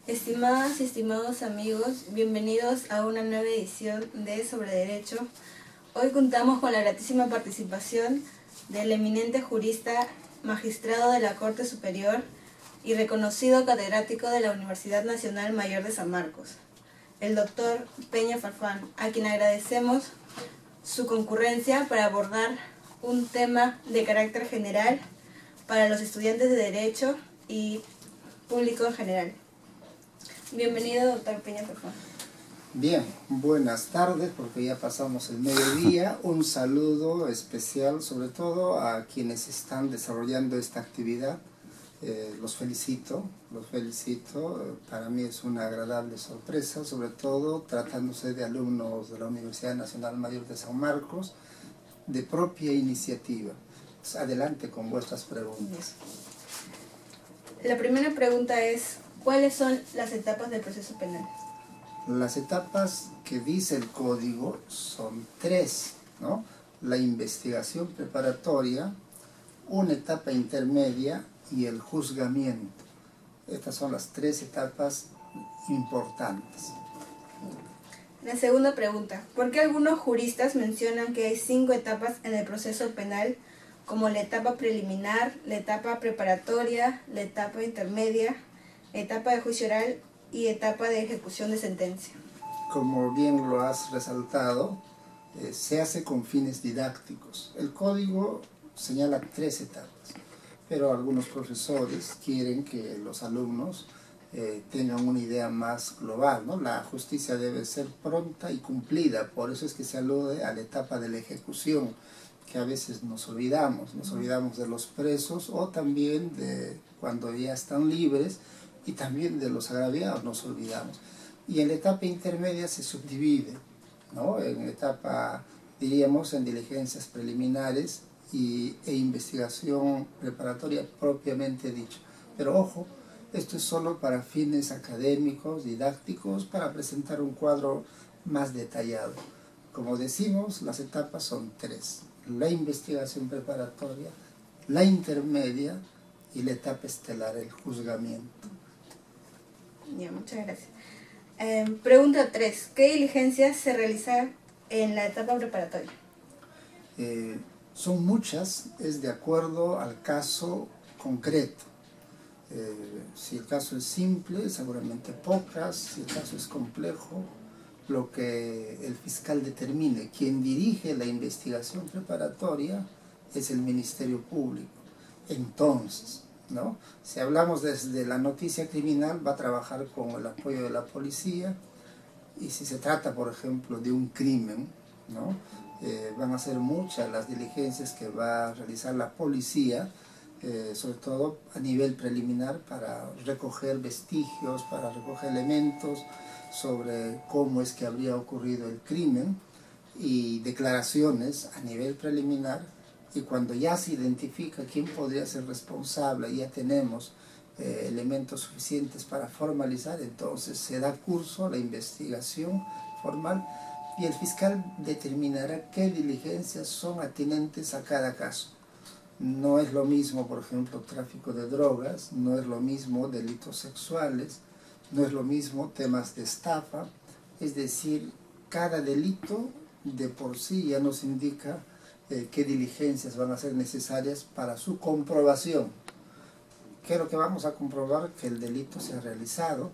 Estimadas y estimados amigos, bienvenidos a una nueva edición de Sobre Derecho. Hoy contamos con la gratísima participación del eminente jurista, magistrado de la Corte Superior y reconocido catedrático de la Universidad Nacional Mayor de San Marcos, el doctor Peña Farfán, a quien agradecemos su concurrencia para abordar un tema de carácter general para los estudiantes de Derecho y público en general. Bienvenido, doctor Peña Farfán. Bien, buenas tardes, porque ya pasamos el mediodía. Un saludo especial, sobre todo a quienes están desarrollando esta actividad. Los felicito. Para mí es una agradable sorpresa, sobre todo tratándose de alumnos de la Universidad Nacional Mayor de San Marcos, de propia iniciativa. Pues adelante con vuestras preguntas. La primera pregunta es, ¿cuáles son las etapas del proceso penal? Las etapas que dice el código son tres, ¿no? La investigación preparatoria, una etapa intermedia y el juzgamiento. Estas son las tres etapas importantes. La segunda pregunta, ¿por qué algunos juristas mencionan que hay 5 etapas en el proceso penal, como la etapa preliminar, la etapa preparatoria, la etapa intermedia, etapa de juicio oral y etapa de ejecución de sentencia? Como bien lo has resaltado, se hace con fines didácticos. El código señala 3 etapas, pero algunos profesores quieren que los alumnos tengan una idea más global, ¿no? La justicia debe ser pronta y cumplida, por eso es que se alude a la etapa de la ejecución, que a veces nos olvidamos de los presos o también de cuando ya están libres, y también de los agraviados nos olvidamos. Y en la etapa intermedia se subdivide, ¿no? En etapa, diríamos, en diligencias preliminares e investigación preparatoria propiamente dicho. Pero ojo, esto es solo para fines académicos, didácticos, para presentar un cuadro más detallado. Como decimos, las etapas son 3. La investigación preparatoria, la intermedia y la etapa estelar, el juzgamiento. Ya, muchas gracias. Pregunta 3. ¿Qué diligencias se realizan en la etapa preparatoria? Son muchas, es de acuerdo al caso concreto. Si el caso es simple, seguramente pocas. Si el caso es complejo, lo que el fiscal determine. Quien dirige la investigación preparatoria es el Ministerio Público. Entonces, ¿no? Si hablamos desde la noticia criminal, va a trabajar con el apoyo de la policía, y si se trata, por ejemplo, de un crimen, ¿no? Van a ser muchas las diligencias que va a realizar la policía, sobre todo a nivel preliminar, para recoger vestigios, para recoger elementos sobre cómo es que habría ocurrido el crimen, y declaraciones a nivel preliminar. Y cuando ya se identifica quién podría ser responsable y ya tenemos elementos suficientes para formalizar, entonces se da curso a la investigación formal y el fiscal determinará qué diligencias son atinentes a cada caso. No es lo mismo, por ejemplo, tráfico de drogas, no es lo mismo delitos sexuales, no es lo mismo temas de estafa. Es decir, cada delito de por sí ya nos indica qué diligencias van a ser necesarias para su comprobación. ¿Qué es lo que vamos a comprobar? Que el delito se ha realizado,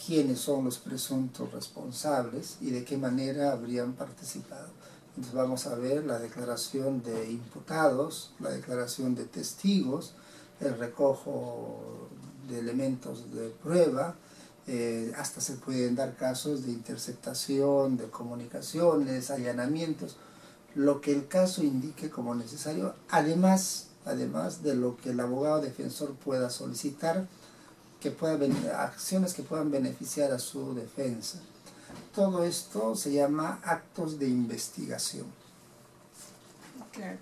quiénes son los presuntos responsables y de qué manera habrían participado. Entonces vamos a ver la declaración de imputados, la declaración de testigos, el recojo de elementos de prueba, hasta se pueden dar casos de interceptación, de comunicaciones, allanamientos, lo que el caso indique como necesario, además de lo que el abogado defensor pueda solicitar, acciones que puedan beneficiar a su defensa. Todo esto se llama actos de investigación. Claro.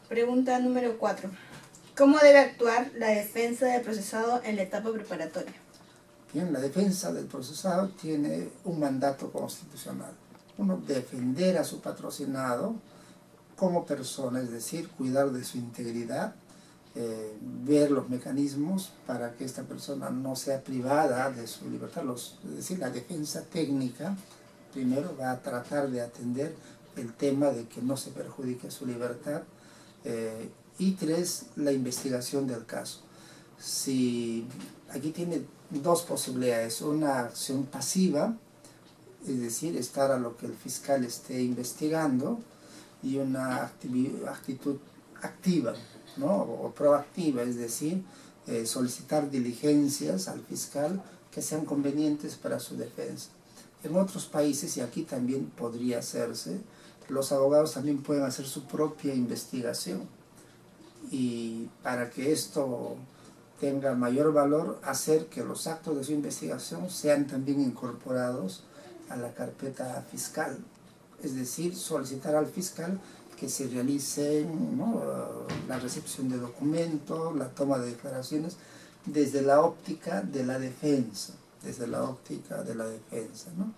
Pregunta número 4. ¿Cómo debe actuar la defensa del procesado en la etapa preparatoria? Bien, la defensa del procesado tiene un mandato constitucional. Uno, defender a su patrocinado como persona, es decir, cuidar de su integridad, ver los mecanismos para que esta persona no sea privada de su libertad. Es decir, la defensa técnica primero va a tratar de atender el tema de que no se perjudique su libertad, y tres, la investigación del caso. Si aquí tiene dos posibilidades: una acción pasiva, es decir, estar a lo que el fiscal esté investigando, y una actitud activa, ¿no? O proactiva, es decir, solicitar diligencias al fiscal que sean convenientes para su defensa. En otros países, y aquí también podría hacerse, los abogados también pueden hacer su propia investigación, y para que esto tenga mayor valor, hacer que los actos de su investigación sean también incorporados a la carpeta fiscal, es decir, solicitar al fiscal que se realice, ¿no?, la recepción de documentos, la toma de declaraciones desde la óptica de la defensa, ¿no?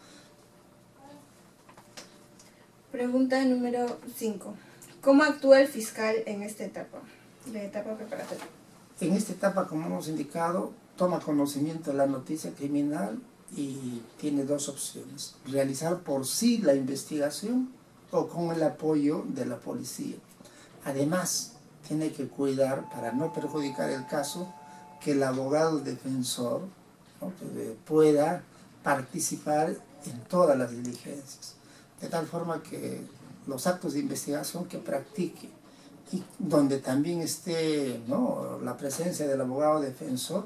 Pregunta número 5. ¿Cómo actúa el fiscal en esta etapa, la etapa preparatoria? En esta etapa, como hemos indicado, toma conocimiento de la noticia criminal y tiene dos opciones: realizar por sí la investigación o con el apoyo de la policía. Además, tiene que cuidar, para no perjudicar el caso, que el abogado defensor, ¿no?, pueda participar en todas las diligencias, de tal forma que los actos de investigación que practique, y donde también esté, ¿no?, la presencia del abogado defensor,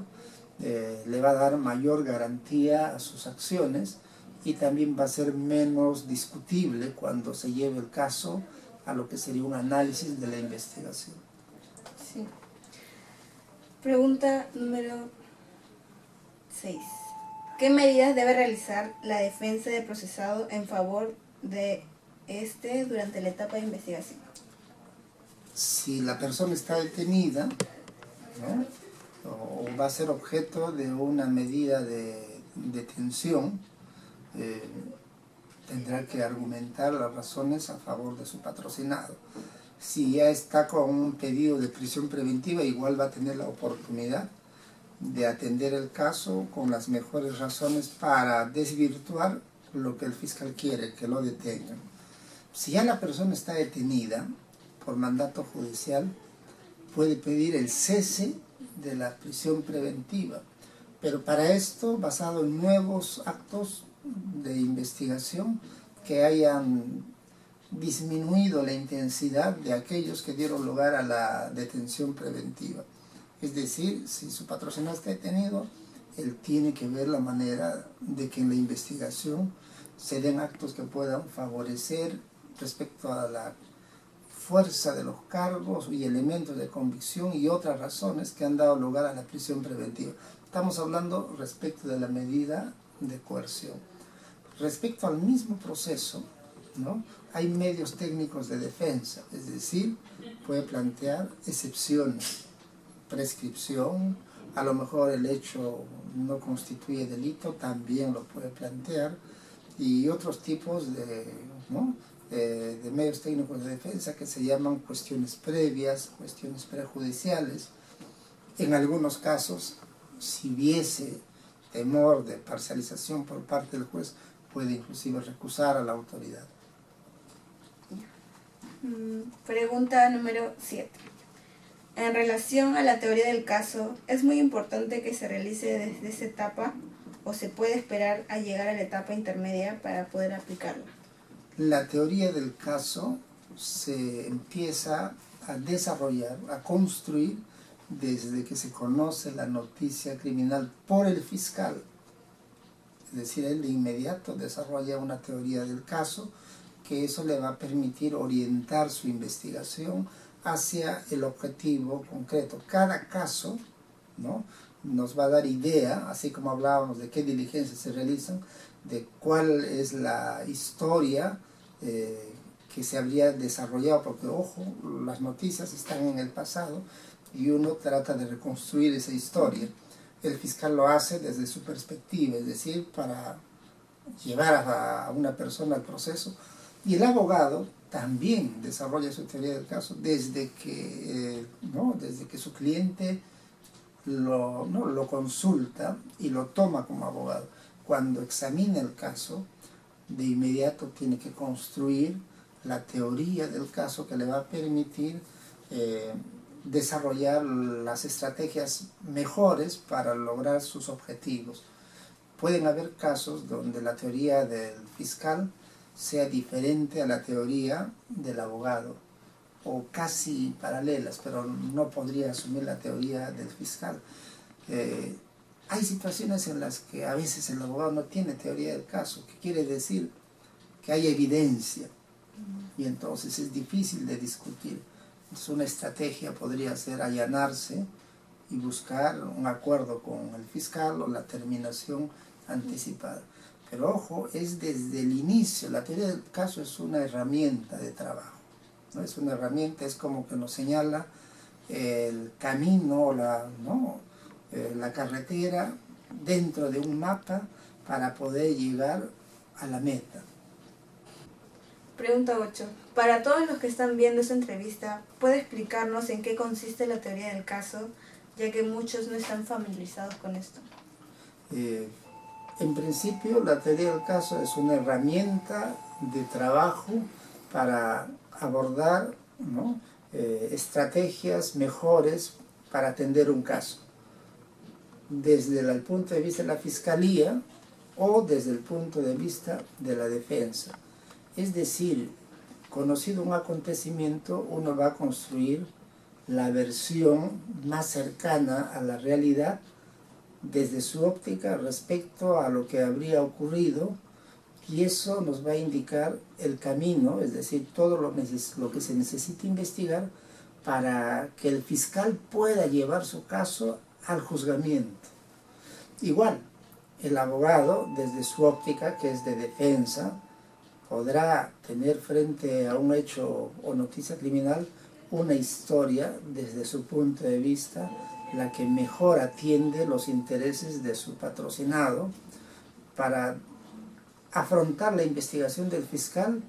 le va a dar mayor garantía a sus acciones, y también va a ser menos discutible cuando se lleve el caso a lo que sería un análisis de la investigación. Sí. Pregunta número 6. ¿Qué medidas debe realizar la defensa del procesado en favor de este durante la etapa de investigación? Si la persona está detenida, ¿no?, o va a ser objeto de una medida de detención, tendrá que argumentar las razones a favor de su patrocinado. Si ya está con un pedido de prisión preventiva, igual va a tener la oportunidad de atender el caso con las mejores razones para desvirtuar lo que el fiscal quiere, que lo detengan. Si ya la persona está detenida por mandato judicial, puede pedir el cese de la prisión preventiva, pero para esto, basado en nuevos actos de investigación que hayan disminuido la intensidad de aquellos que dieron lugar a la detención preventiva. Es decir, si su patrocinado está detenido, él tiene que ver la manera de que en la investigación se den actos que puedan favorecer respecto a la fuerza de los cargos y elementos de convicción y otras razones que han dado lugar a la prisión preventiva. Estamos hablando respecto de la medida de coerción. Respecto al mismo proceso, ¿no?, hay medios técnicos de defensa, es decir, puede plantear excepciones, prescripción, a lo mejor el hecho no constituye delito, también lo puede plantear, y otros tipos ¿no?, de medios técnicos de defensa que se llaman cuestiones previas, cuestiones prejudiciales. En algunos casos, si hubiese temor de parcialización por parte del juez, puede inclusive recusar a la autoridad. Pregunta número 7. En relación a la teoría del caso, ¿es muy importante que se realice desde esa etapa o se puede esperar a llegar a la etapa intermedia para poder aplicarla? La teoría del caso se empieza a desarrollar, a construir, desde que se conoce la noticia criminal por el fiscal. Es decir, él de inmediato desarrolla una teoría del caso, que eso le va a permitir orientar su investigación hacia el objetivo concreto. Cada caso, ¿no?, nos va a dar idea, así como hablábamos de qué diligencias se realizan, de cuál es la historia que se habría desarrollado, porque, ojo, las noticias están en el pasado y uno trata de reconstruir esa historia. El fiscal lo hace desde su perspectiva, es decir, para llevar a una persona al proceso, Y el abogado también desarrolla su teoría del caso desde que, desde que su cliente lo consulta y lo toma como abogado. Cuando examina el caso, de inmediato tiene que construir la teoría del caso que le va a permitir desarrollar las estrategias mejores para lograr sus objetivos. Pueden haber casos donde la teoría del fiscal sea diferente a la teoría del abogado, o casi paralelas, pero no podría asumir la teoría del fiscal. Hay situaciones en las que a veces el abogado no tiene teoría del caso, que quiere decir que hay evidencia, y entonces es difícil de discutir. Entonces una estrategia podría ser allanarse y buscar un acuerdo con el fiscal o la terminación anticipada. Pero ojo, es desde el inicio, la teoría del caso es una herramienta de trabajo, ¿no? Es una herramienta, es como que nos señala el camino, la carretera dentro de un mapa para poder llegar a la meta. Pregunta 8. Para todos los que están viendo esta entrevista, ¿puede explicarnos en qué consiste la teoría del caso, ya que muchos no están familiarizados con esto? En principio, la teoría del caso es una herramienta de trabajo para abordar, ¿no?, estrategias mejores para atender un caso, desde el punto de vista de la fiscalía o desde el punto de vista de la defensa. Es decir, conocido un acontecimiento, uno va a construir la versión más cercana a la realidad desde su óptica respecto a lo que habría ocurrido, y eso nos va a indicar el camino, es decir, todo lo que se necesita investigar para que el fiscal pueda llevar su caso al juzgamiento. Igual, el abogado, desde su óptica, que es de defensa, podrá tener frente a un hecho o noticia criminal una historia desde su punto de vista, la que mejor atiende los intereses de su patrocinado, para afrontar la investigación del fiscal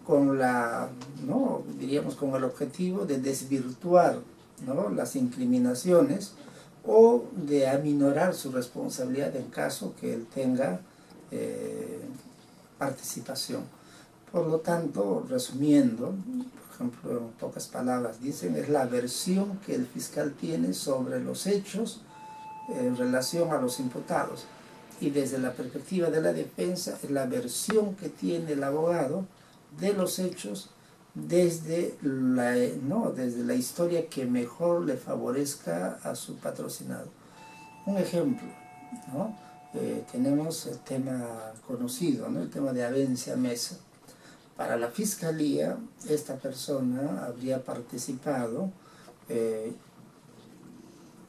con con el objetivo de desvirtuar, ¿no?, las incriminaciones o de aminorar su responsabilidad en caso que él tenga participación. Por lo tanto, resumiendo, por ejemplo, en pocas palabras dicen, es la versión que el fiscal tiene sobre los hechos en relación a los imputados. Y desde la perspectiva de la defensa, es la versión que tiene el abogado de los hechos desde la historia que mejor le favorezca a su patrocinado. Un ejemplo, ¿no? Tenemos el tema conocido, ¿no?, el tema de Abencia Mesa. Para la fiscalía, esta persona habría participado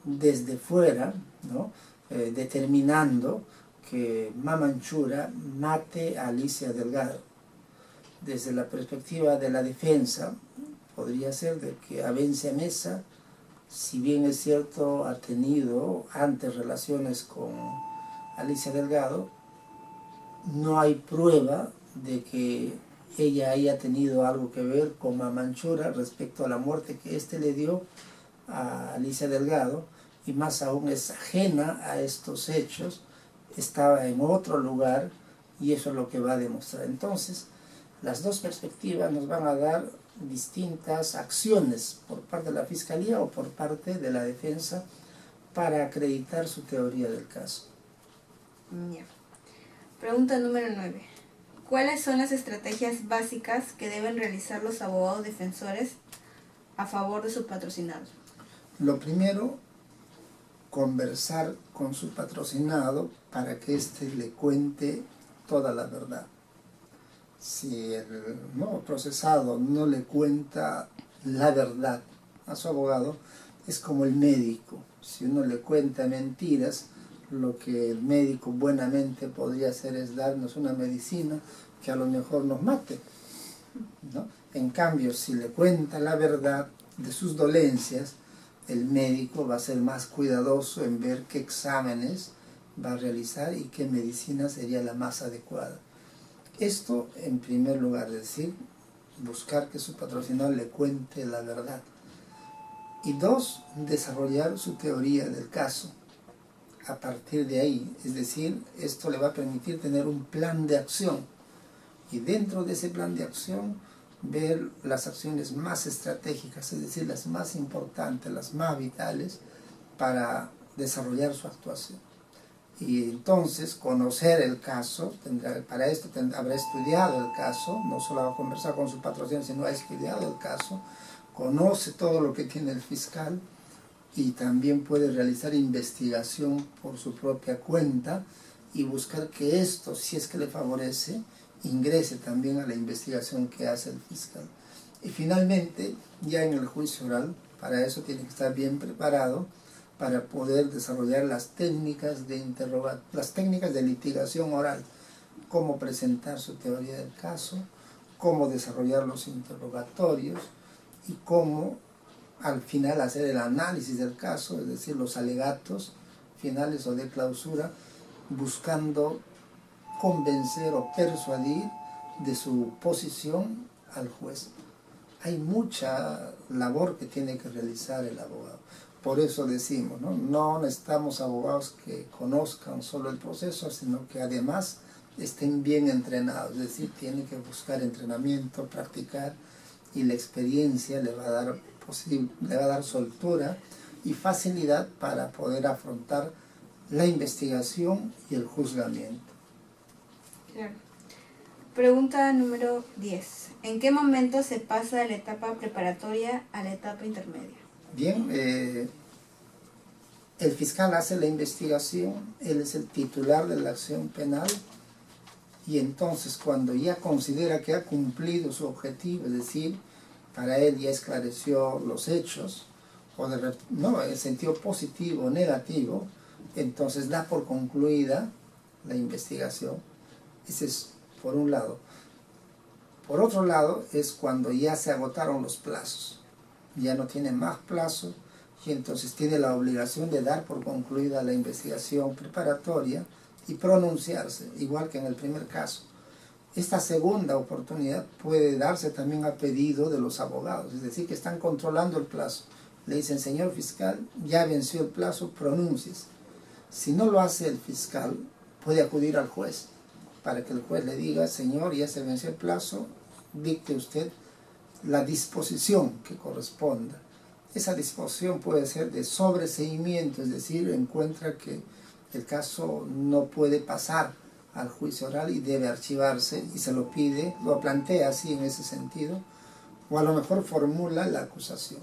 desde fuera, ¿no?, determinando que Mamanchura mate a Alicia Delgado. Desde la perspectiva de la defensa, podría ser de que Abencia Mesa, si bien es cierto, ha tenido antes relaciones con Alicia Delgado, no hay prueba de que ella haya tenido algo que ver con Mamanchura respecto a la muerte que éste le dio a Alicia Delgado, y más aún es ajena a estos hechos, estaba en otro lugar, y eso es lo que va a demostrar. Entonces, las dos perspectivas nos van a dar distintas acciones por parte de la Fiscalía o por parte de la defensa para acreditar su teoría del caso. Ya. Pregunta número 9. ¿Cuáles son las estrategias básicas que deben realizar los abogados defensores a favor de sus patrocinados? Lo primero, conversar con su patrocinado para que éste le cuente toda la verdad. Si el procesado no le cuenta la verdad a su abogado, es como el médico. Si uno le cuenta mentiras, lo que el médico buenamente podría hacer es darnos una medicina que a lo mejor nos mate, ¿no? En cambio, si le cuenta la verdad de sus dolencias, el médico va a ser más cuidadoso en ver qué exámenes va a realizar y qué medicina sería la más adecuada. Esto en primer lugar, es decir, buscar que su patrocinador le cuente la verdad. Y dos, desarrollar su teoría del caso a partir de ahí. Es decir, esto le va a permitir tener un plan de acción. Y dentro de ese plan de acción, ver las acciones más estratégicas, es decir, las más importantes, las más vitales, para desarrollar su actuación. Y entonces conocer el caso, para esto habrá estudiado el caso, no solo va a conversar con su patrocinador, sino ha estudiado el caso, conoce todo lo que tiene el fiscal y también puede realizar investigación por su propia cuenta y buscar que esto, si es que le favorece, ingrese también a la investigación que hace el fiscal. Y finalmente, ya en el juicio oral, para eso tiene que estar bien preparado para poder desarrollar las técnicas de litigación oral, cómo presentar su teoría del caso, cómo desarrollar los interrogatorios y cómo al final hacer el análisis del caso, es decir, los alegatos finales o de clausura, buscando convencer o persuadir de su posición al juez. Hay mucha labor que tiene que realizar el abogado. Por eso decimos, no necesitamos abogados que conozcan solo el proceso, sino que además estén bien entrenados, es decir, tienen que buscar entrenamiento, practicar, y la experiencia le va a dar soltura y facilidad para poder afrontar la investigación y el juzgamiento. Claro. Pregunta número 10. ¿En qué momento se pasa de la etapa preparatoria a la etapa intermedia? Bien, el fiscal hace la investigación, él es el titular de la acción penal, y entonces cuando ya considera que ha cumplido su objetivo, es decir, para él ya esclareció los hechos, o en sentido positivo o negativo, entonces da por concluida la investigación. Ese es por un lado. Por otro lado, es cuando ya se agotaron los plazos, ya no tiene más plazo, y entonces tiene la obligación de dar por concluida la investigación preparatoria y pronunciarse, igual que en el primer caso. Esta segunda oportunidad puede darse también a pedido de los abogados, es decir, que están controlando el plazo. Le dicen, señor fiscal, ya venció el plazo, pronúnciese. Si no lo hace el fiscal, puede acudir al juez, para que el juez le diga, señor, ya se venció el plazo, dicte usted la disposición que corresponda. Esa disposición puede ser de sobreseimiento, es decir, encuentra que el caso no puede pasar al juicio oral y debe archivarse y se lo pide, lo plantea así en ese sentido, o a lo mejor formula la acusación.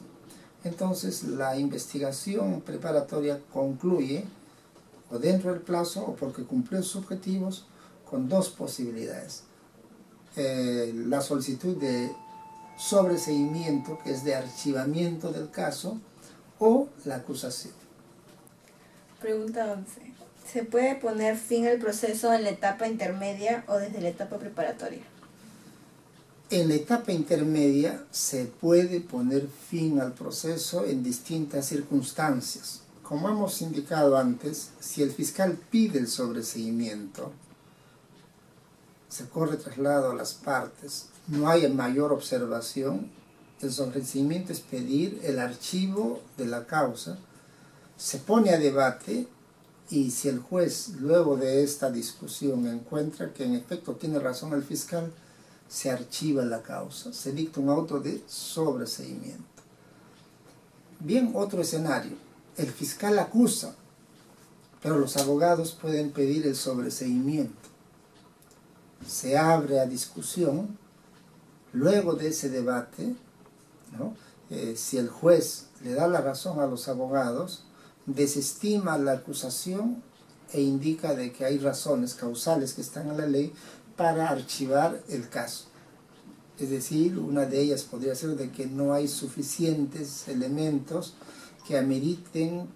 Entonces la investigación preparatoria concluye o dentro del plazo o porque cumplió sus objetivos con dos posibilidades. La solicitud de sobreseimiento, que es de archivamiento del caso, o la acusación. Pregunta 11. ¿Se puede poner fin al proceso en la etapa intermedia o desde la etapa preparatoria? En la etapa intermedia se puede poner fin al proceso en distintas circunstancias. Como hemos indicado antes, si el fiscal pide el sobreseimiento, se corre traslado a las partes, no hay mayor observación, el sobreseimiento es pedir el archivo de la causa, se pone a debate y si el juez luego de esta discusión encuentra que en efecto tiene razón el fiscal, se archiva la causa, se dicta un auto de sobreseimiento. Bien, otro escenario, el fiscal acusa, pero los abogados pueden pedir el sobreseimiento. Se abre a discusión, luego de ese debate, si el juez le da la razón a los abogados, desestima la acusación e indica de que hay razones causales que están en la ley para archivar el caso. Es decir, una de ellas podría ser de que no hay suficientes elementos que ameriten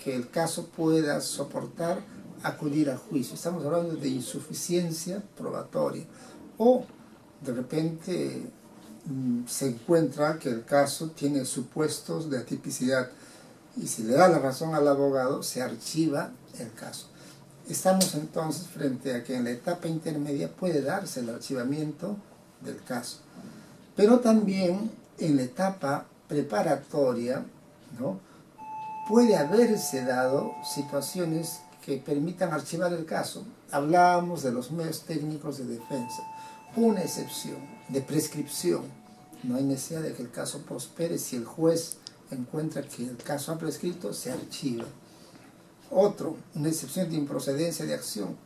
que el caso pueda soportar acudir a juicio. Estamos hablando de insuficiencia probatoria. O de repente se encuentra que el caso tiene supuestos de atipicidad y si le da la razón al abogado, se archiva el caso. Estamos entonces frente a que en la etapa intermedia puede darse el archivamiento del caso, pero también en la etapa preparatoria, ¿no?, puede haberse dado situaciones que permitan archivar el caso. Hablábamos de los medios técnicos de defensa. Una excepción de prescripción. No hay necesidad de que el caso prospere. Si el juez encuentra que el caso ha prescrito, se archiva. Otro, una excepción de improcedencia de acción.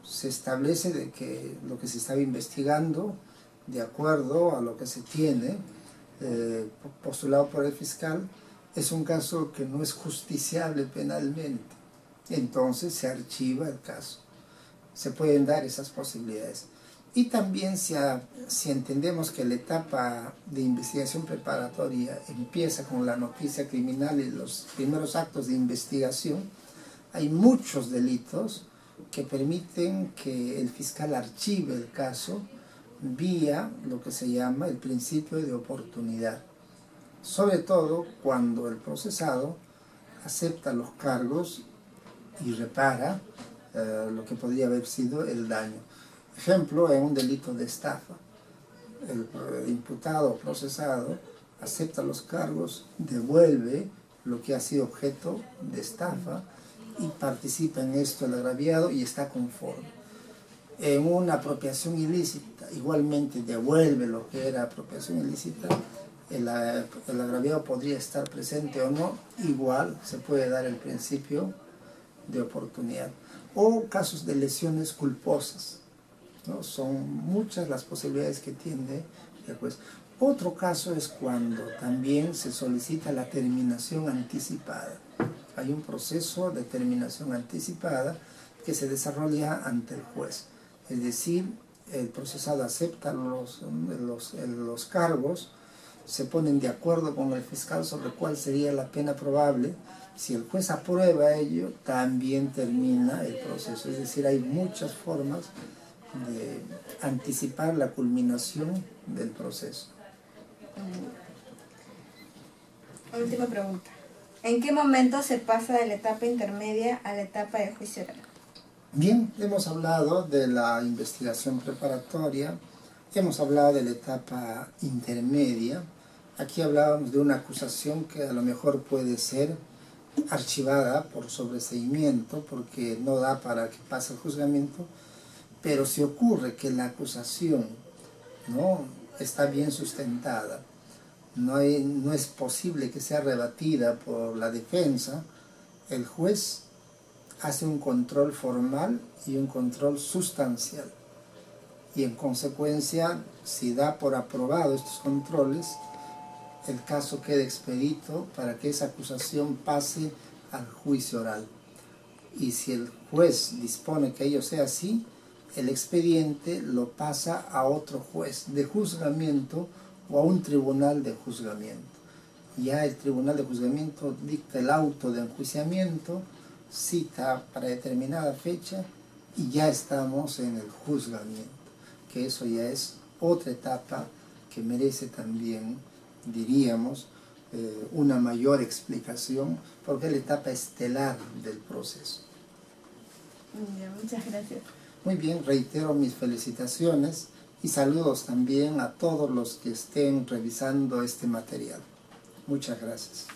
Se establece de que lo que se estaba investigando, de acuerdo a lo que se tiene postulado por el fiscal, es un caso que no es justiciable penalmente. Entonces se archiva el caso. Se pueden dar esas posibilidades. Y también si entendemos que la etapa de investigación preparatoria empieza con la noticia criminal y los primeros actos de investigación, hay muchos delitos que permiten que el fiscal archive el caso vía lo que se llama el principio de oportunidad. Sobre todo cuando el procesado acepta los cargos y repara lo que podría haber sido el daño. Ejemplo, en un delito de estafa, el imputado o procesado acepta los cargos, devuelve lo que ha sido objeto de estafa y participa en esto el agraviado y está conforme. En una apropiación ilícita, igualmente devuelve lo que era apropiación ilícita, el agraviado podría estar presente o no, igual se puede dar el principio de oportunidad. O casos de lesiones culposas, ¿no? Son muchas las posibilidades que tiene el juez. Otro caso es cuando también se solicita la terminación anticipada. Hay un proceso de terminación anticipada que se desarrolla ante el juez. Es decir, el procesado acepta los cargos, se ponen de acuerdo con el fiscal sobre cuál sería la pena probable. Si el juez aprueba ello, también termina el proceso. Es decir, hay muchas formas de anticipar la culminación del proceso. Última pregunta. ¿En qué momento se pasa de la etapa intermedia a la etapa de juicio oral? Bien, hemos hablado de la investigación preparatoria, hemos hablado de la etapa intermedia. Aquí hablábamos de una acusación que a lo mejor puede ser archivada por sobreseimiento porque no da para que pase el juzgamiento, pero si ocurre que la acusación no está bien sustentada, no es posible que sea rebatida por la defensa, el juez hace un control formal y un control sustancial. Y en consecuencia, si da por aprobado estos controles, el caso queda expedito para que esa acusación pase al juicio oral. Y si el juez dispone que ello sea así, el expediente lo pasa a otro juez de juzgamiento o a un tribunal de juzgamiento. Ya el tribunal de juzgamiento dicta el auto de enjuiciamiento, cita para determinada fecha y ya estamos en el juzgamiento, que eso ya es otra etapa que merece también, diríamos, una mayor explicación, porque es la etapa estelar del proceso. Muchas gracias. Muy bien, reitero mis felicitaciones y saludos también a todos los que estén revisando este material. Muchas gracias.